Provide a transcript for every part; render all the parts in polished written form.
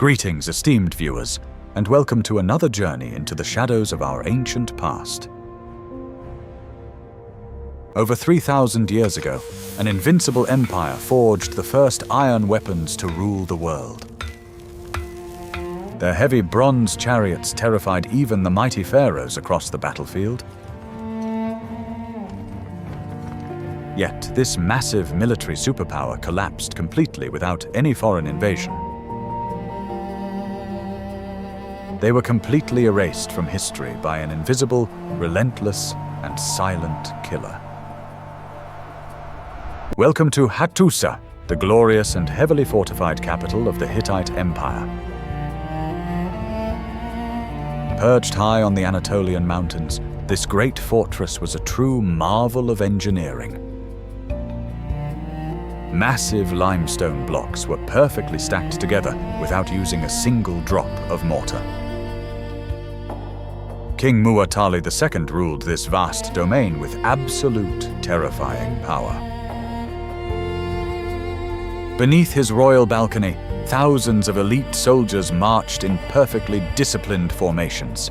Greetings, esteemed viewers, and welcome to another journey into the shadows of our ancient past. Over 3,000 years ago, an invincible empire forged the first iron weapons to rule the world. Their heavy bronze chariots terrified even the mighty pharaohs across the battlefield. Yet this massive military superpower collapsed completely without any foreign invasion. They were completely erased from history by an invisible, relentless, and silent killer. Welcome to Hattusa, the glorious and heavily fortified capital of the Hittite Empire. Perched high on the Anatolian mountains, this great fortress was a true marvel of engineering. Massive limestone blocks were perfectly stacked together without using a single drop of mortar. King Mu'atali II ruled this vast domain with absolute, terrifying power. Beneath his royal balcony, thousands of elite soldiers marched in perfectly disciplined formations.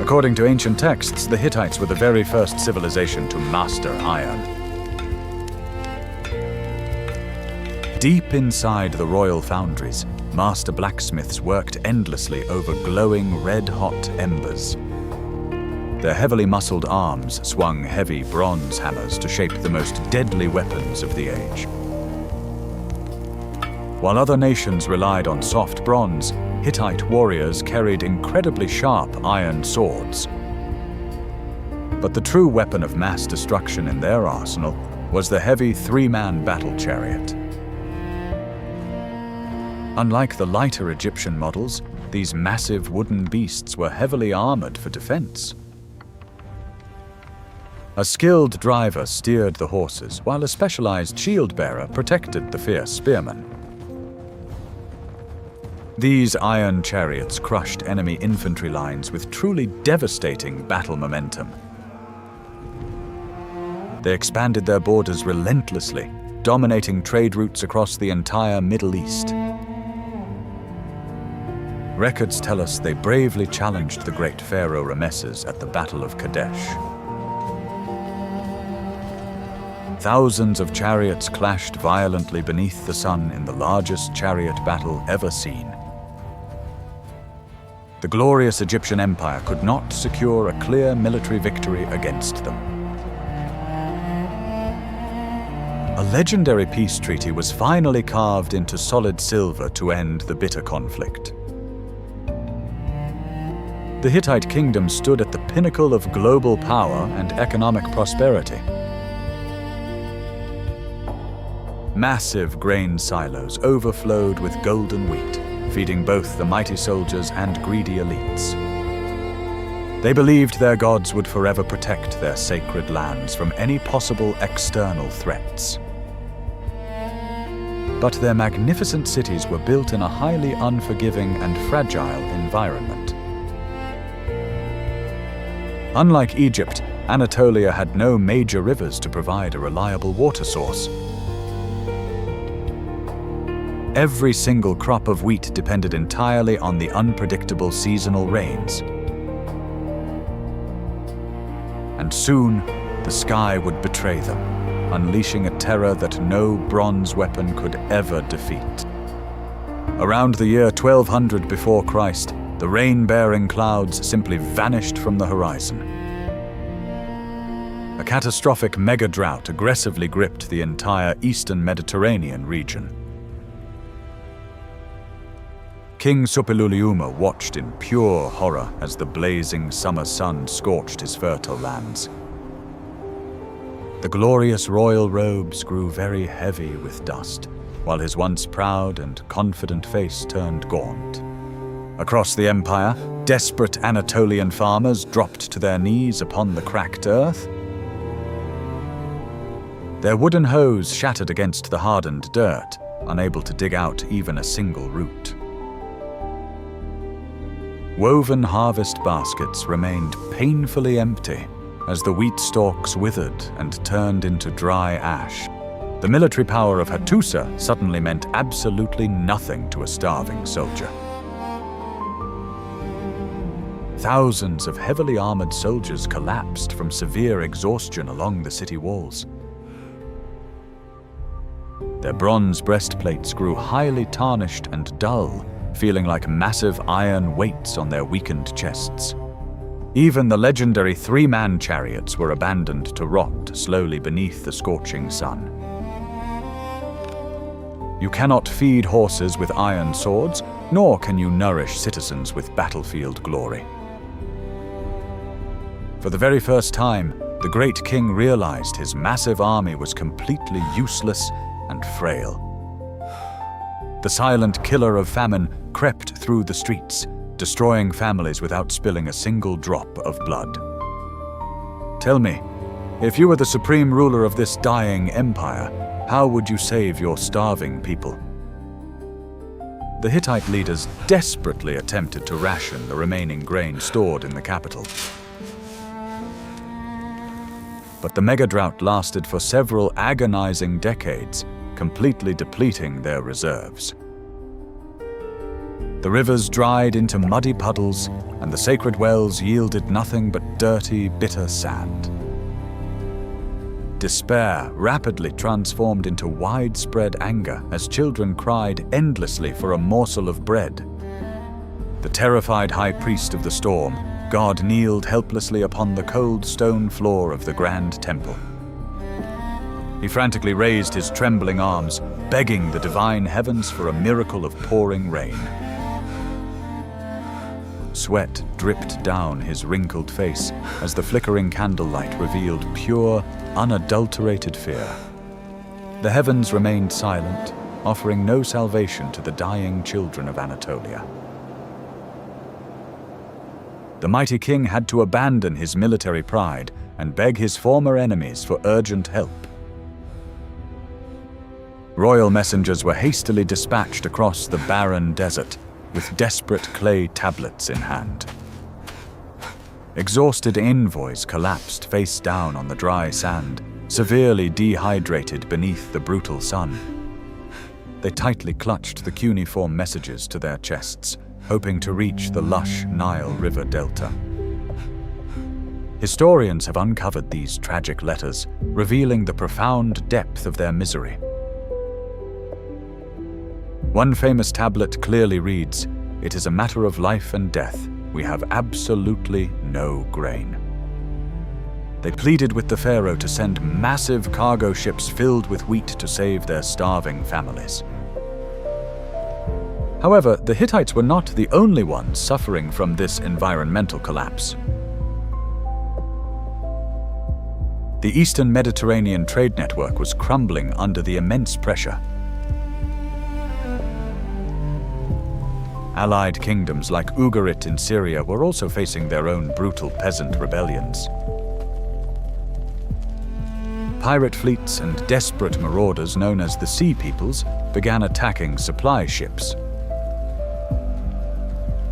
According to ancient texts, the Hittites were the very first civilization to master iron. Deep inside the royal foundries, master blacksmiths worked endlessly over glowing red-hot embers. Their heavily muscled arms swung heavy bronze hammers to shape the most deadly weapons of the age. While other nations relied on soft bronze, Hittite warriors carried incredibly sharp iron swords. But the true weapon of mass destruction in their arsenal was the heavy three-man battle chariot. Unlike the lighter Egyptian models, these massive wooden beasts were heavily armored for defense. A skilled driver steered the horses, while a specialized shield-bearer protected the fierce spearmen. These iron chariots crushed enemy infantry lines with truly devastating battle momentum. They expanded their borders relentlessly, dominating trade routes across the entire Middle East. Records tell us they bravely challenged the great pharaoh Ramesses at the Battle of Kadesh. Thousands of chariots clashed violently beneath the sun in the largest chariot battle ever seen. The glorious Egyptian empire could not secure a clear military victory against them. A legendary peace treaty was finally carved into solid silver to end the bitter conflict. The Hittite kingdom stood at the pinnacle of global power and economic prosperity. Massive grain silos overflowed with golden wheat, feeding both the mighty soldiers and greedy elites. They believed their gods would forever protect their sacred lands from any possible external threats. But their magnificent cities were built in a highly unforgiving and fragile environment. Unlike Egypt, Anatolia had no major rivers to provide a reliable water source. Every single crop of wheat depended entirely on the unpredictable seasonal rains. And soon, the sky would betray them, unleashing a terror that no bronze weapon could ever defeat. Around the year 1200 before Christ, the rain-bearing clouds simply vanished from the horizon. A catastrophic mega-drought aggressively gripped the entire eastern Mediterranean region. King Suppiluliuma watched in pure horror as the blazing summer sun scorched his fertile lands. The glorious royal robes grew very heavy with dust, while his once proud and confident face turned gaunt. Across the empire, desperate Anatolian farmers dropped to their knees upon the cracked earth. Their wooden hoes shattered against the hardened dirt, unable to dig out even a single root. Woven harvest baskets remained painfully empty as the wheat stalks withered and turned into dry ash. The military power of Hattusa suddenly meant absolutely nothing to a starving soldier. Thousands of heavily armored soldiers collapsed from severe exhaustion along the city walls. Their bronze breastplates grew highly tarnished and dull, feeling like massive iron weights on their weakened chests. Even the legendary three-man chariots were abandoned to rot slowly beneath the scorching sun. You cannot feed horses with iron swords, nor can you nourish citizens with battlefield glory. For the very first time, the great king realized his massive army was completely useless and frail. The silent killer of famine crept through the streets, destroying families without spilling a single drop of blood. Tell me, if you were the supreme ruler of this dying empire, how would you save your starving people? The Hittite leaders desperately attempted to ration the remaining grain stored in the capital. But the mega-drought lasted for several agonizing decades, completely depleting their reserves. The rivers dried into muddy puddles, and the sacred wells yielded nothing but dirty, bitter sand. Despair rapidly transformed into widespread anger as children cried endlessly for a morsel of bread. The terrified high priest of the storm, God kneeled helplessly upon the cold stone floor of the grand temple. He frantically raised his trembling arms, begging the divine heavens for a miracle of pouring rain. Sweat dripped down his wrinkled face as the flickering candlelight revealed pure, unadulterated fear. The heavens remained silent, offering no salvation to the dying children of Anatolia. The mighty king had to abandon his military pride and beg his former enemies for urgent help. Royal messengers were hastily dispatched across the barren desert, with desperate clay tablets in hand. Exhausted envoys collapsed face down on the dry sand, severely dehydrated beneath the brutal sun. They tightly clutched the cuneiform messages to their chests, hoping to reach the lush Nile River delta. Historians have uncovered these tragic letters, revealing the profound depth of their misery. One famous tablet clearly reads, "It is a matter of life and death. We have absolutely no grain." They pleaded with the pharaoh to send massive cargo ships filled with wheat to save their starving families. However, the Hittites were not the only ones suffering from this environmental collapse. The Eastern Mediterranean trade network was crumbling under the immense pressure. Allied kingdoms like Ugarit in Syria were also facing their own brutal peasant rebellions. Pirate fleets and desperate marauders known as the Sea Peoples began attacking supply ships.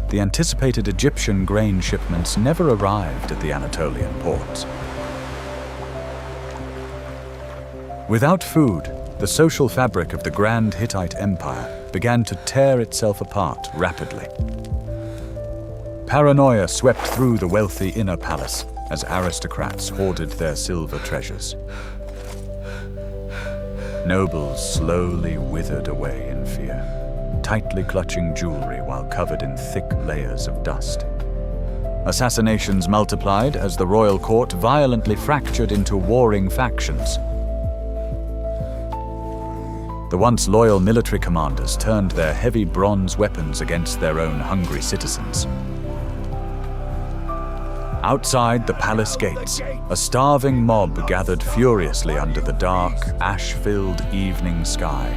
The anticipated Egyptian grain shipments never arrived at the Anatolian ports. Without food, the social fabric of the grand Hittite Empire began to tear itself apart rapidly. Paranoia swept through the wealthy inner palace as aristocrats hoarded their silver treasures. Nobles slowly withered away in fear, tightly clutching jewelry while covered in thick layers of dust. Assassinations multiplied as the royal court violently fractured into warring factions. The once loyal military commanders turned their heavy bronze weapons against their own hungry citizens. Outside the palace gates, a starving mob gathered furiously under the dark, ash-filled evening sky.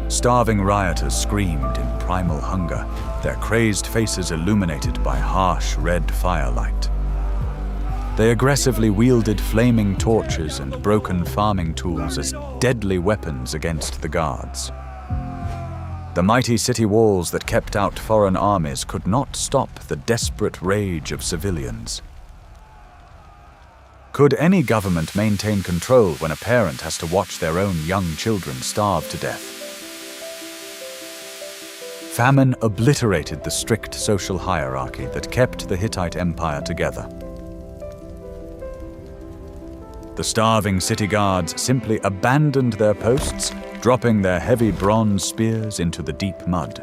Starving rioters screamed in primal hunger, their crazed faces illuminated by harsh red firelight. They aggressively wielded flaming torches and broken farming tools as deadly weapons against the guards. The mighty city walls that kept out foreign armies could not stop the desperate rage of civilians. Could any government maintain control when a parent has to watch their own young children starve to death? Famine obliterated the strict social hierarchy that kept the Hittite Empire together. The starving city guards simply abandoned their posts, dropping their heavy bronze spears into the deep mud.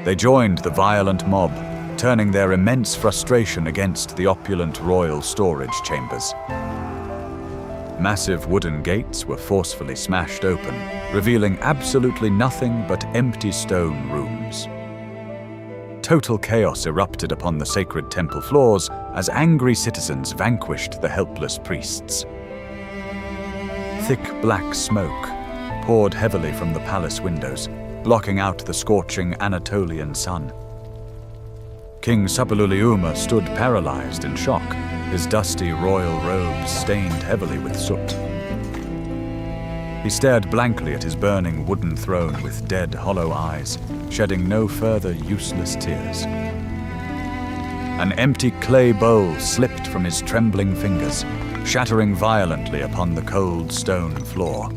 They joined the violent mob, turning their immense frustration against the opulent royal storage chambers. Massive wooden gates were forcefully smashed open, revealing absolutely nothing but empty stone rooms. Total chaos erupted upon the sacred temple floors as angry citizens vanquished the helpless priests. Thick black smoke poured heavily from the palace windows, blocking out the scorching Anatolian sun. King Superpower stood paralyzed in shock, his dusty royal robes stained heavily with soot. He stared blankly at his burning wooden throne with dead, hollow eyes, shedding no further useless tears. An empty clay bowl slipped from his trembling fingers, shattering violently upon the cold stone floor.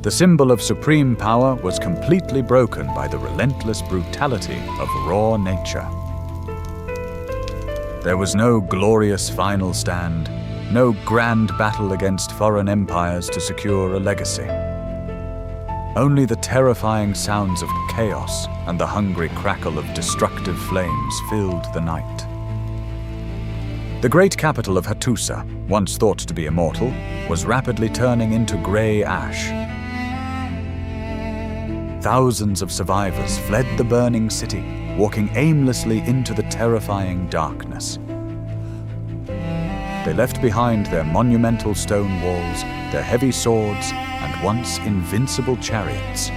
The symbol of supreme power was completely broken by the relentless brutality of raw nature. There was no glorious final stand, no grand battle against foreign empires to secure a legacy. Only the terrifying sounds of chaos and the hungry crackle of destructive flames filled the night. The great capital of Hattusa, once thought to be immortal, was rapidly turning into grey ash. Thousands of survivors fled the burning city, walking aimlessly into the terrifying darkness. They left behind their monumental stone walls, their heavy swords, and once invincible chariots.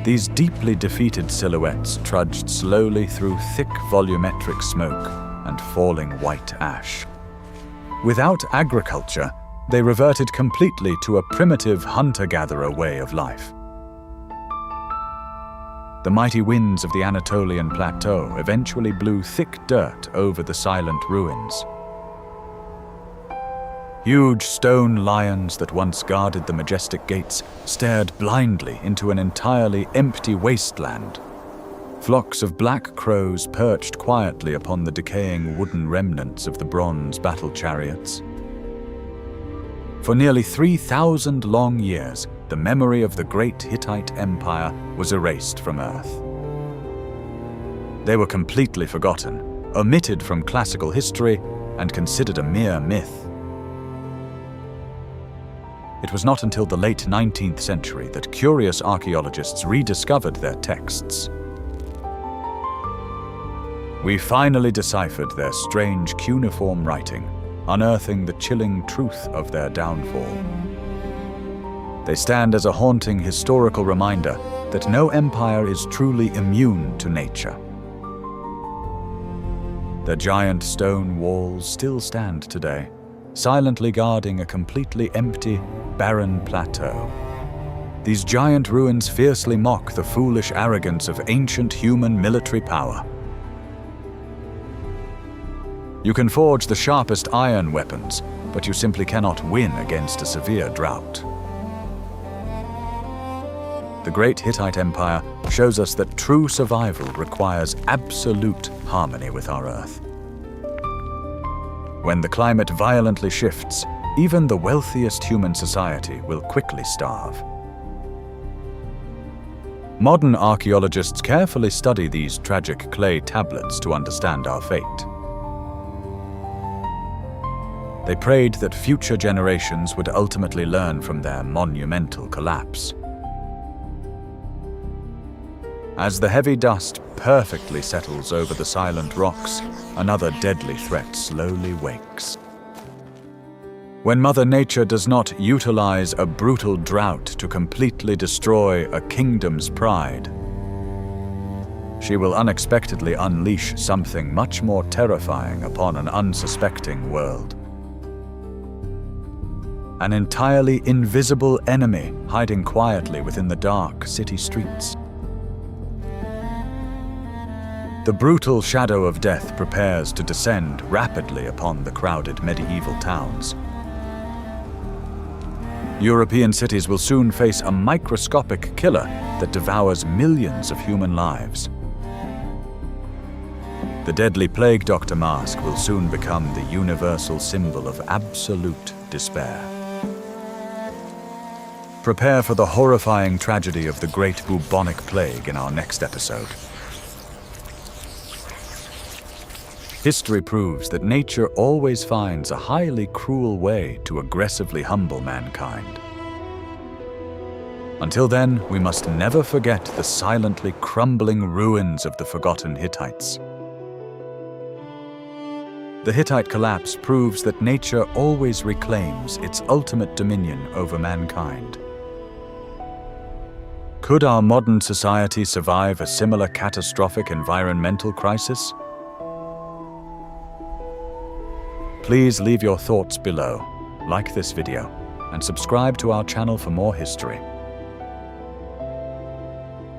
These deeply defeated silhouettes trudged slowly through thick volumetric smoke and falling white ash. Without agriculture, they reverted completely to a primitive hunter-gatherer way of life. The mighty winds of the Anatolian plateau eventually blew thick dirt over the silent ruins. Huge stone lions that once guarded the majestic gates stared blindly into an entirely empty wasteland. Flocks of black crows perched quietly upon the decaying wooden remnants of the bronze battle chariots. For nearly 3,000 long years, the memory of the great Hittite Empire was erased from Earth. They were completely forgotten, omitted from classical history, and considered a mere myth. It was not until the late 19th century that curious archaeologists rediscovered their texts. We finally deciphered their strange cuneiform writing, unearthing the chilling truth of their downfall. They stand as a haunting historical reminder that no empire is truly immune to nature. The giant stone walls still stand today, silently guarding a completely empty, barren plateau. These giant ruins fiercely mock the foolish arrogance of ancient human military power. You can forge the sharpest iron weapons, but you simply cannot win against a severe drought. The great Hittite Empire shows us that true survival requires absolute harmony with our Earth. When the climate violently shifts, even the wealthiest human society will quickly starve. Modern archaeologists carefully study these tragic clay tablets to understand our fate. They prayed that future generations would ultimately learn from their monumental collapse. As the heavy dust perfectly settles over the silent rocks, another deadly threat slowly wakes. When Mother Nature does not utilize a brutal drought to completely destroy a kingdom's pride, she will unexpectedly unleash something much more terrifying upon an unsuspecting world. An entirely invisible enemy hiding quietly within the dark city streets. The brutal shadow of death prepares to descend rapidly upon the crowded medieval towns. European cities will soon face a microscopic killer that devours millions of human lives. The deadly plague doctor mask will soon become the universal symbol of absolute despair. Prepare for the horrifying tragedy of the Great Bubonic Plague in our next episode. History proves that nature always finds a highly cruel way to aggressively humble mankind. Until then, we must never forget the silently crumbling ruins of the forgotten Hittites. The Hittite collapse proves that nature always reclaims its ultimate dominion over mankind. Could our modern society survive a similar catastrophic environmental crisis? Please leave your thoughts below, like this video, and subscribe to our channel for more history.